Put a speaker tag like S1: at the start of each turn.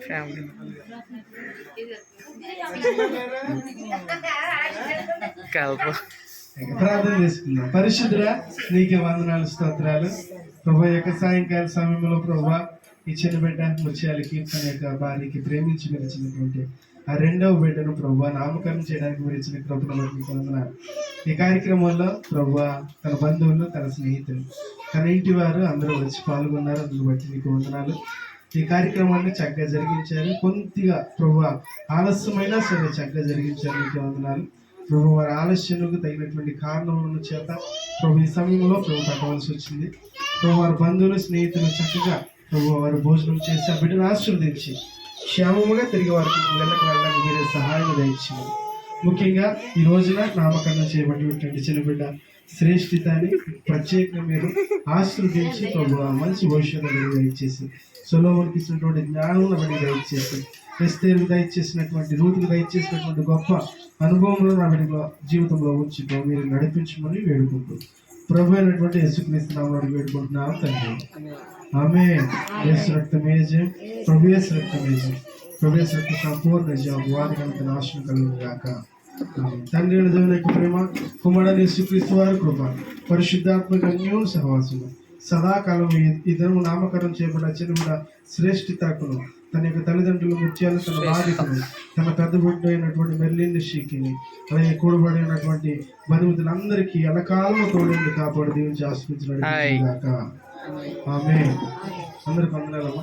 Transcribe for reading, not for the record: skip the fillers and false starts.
S1: Family కలుపు
S2: ప్రార్థన చేసుకుందాం. పరిశుద్ధుడా నీకే వందనాలు, స్తోత్రాలు ప్రభా. యొక్క సాయంకాల సమయంలో ప్రభా ఈ చిన్న బిడ్డ ముత్యాలకి తన యొక్క భార్యకి ప్రేమించి మెరిచినటువంటి ఆ రెండవ బిడ్డను ప్రభా నామకరణం చేయడానికి మీరు ఇచ్చిన కృపను బట్టి మీకు వందనాలు. ఈ కార్యక్రమంలో ప్రభా తన బంధువులు, తన స్నేహితులు, తన ఇంటి వారు అందరూ వచ్చి పాల్గొన్నారు. అందుకు బట్టి మీకు వందనాలు. ఈ కార్యక్రమాన్ని చక్కగా జరిగించారు. కొద్దిగా ప్రభా ఆలస్యమైనా సరే చక్కగా జరిగించారు. మీకు వందనాలు ప్రభు. వారి ఆలస్యానికి తగినటువంటి కారణముల చేత ప్రభు ఈ సమయంలో ప్రభు కట్టవలసి వచ్చింది. ప్రభు వారి బంధువులు, స్నేహితులు చక్కగా ప్రభు వారు భోజనం చేసి ఆ బిడ్డను ఆశీర్వదించి క్షేమముగా తిరిగి వారికి వెళ్ళడానికి మీరే సహాయం దయచేయండి. ముఖ్యంగా ఈ రోజున నామకరణం చేయబడినటువంటి చిన్న బిడ్డ శ్రేష్ఠితాన్ని ప్రత్యేకంగా మీరు ఆశీర్వదించి ప్రభు మంచి భవిష్యత్తు దయచేసి, సొలొమోనుకి ఇచ్చినటువంటి జ్ఞానం బట్టి దయచేసి, ఎస్తేరుకు దయచేసినటువంటి, రూతుకు దయచేసినటువంటి గొప్ప అనుభవంలో నా బిడ్డ జీవితంలో ఉంచి మీరు నడిపించమని వేడుకుంటూ ప్రభు అయినటువంటి యేసుక్రీస్తు నామములో వేడుకుంటున్నాం తండ్రి. ఆమేన్. యేసు రక్తమే జయం, ప్రభు యేసు రక్తమే జయం, ప్రభు యేసు రక్త సంపూర్ణ జయం వారికి అంత నాశనం కలుగును గాక. తండ్రి అయిన దేవుని యొక్క ప్రేమ, కుమారుడైన యేసుక్రీస్తు వారి కృప, పరిశుద్ధాత్మక అన్యోన్య సహవాసము సదాకాలం ఈ దినము నామకరణం చేయబడిన చిన్న శ్రేష్ఠితకును, తన యొక్క తల్లిదండ్రులు ముత్యాలు, తన బాధితులు, తన పెద్ద బిడ్డ అయినటువంటి మెర్లిన్ షీకిని, అలాగే కూడబడినటువంటి బంధువులందరికీ ఎలకాలంలో తోడండి కాపాడు దీవించి ఆశ్రయించడానికి. ఆమేన్. అందరికి వందనాలమ్మా.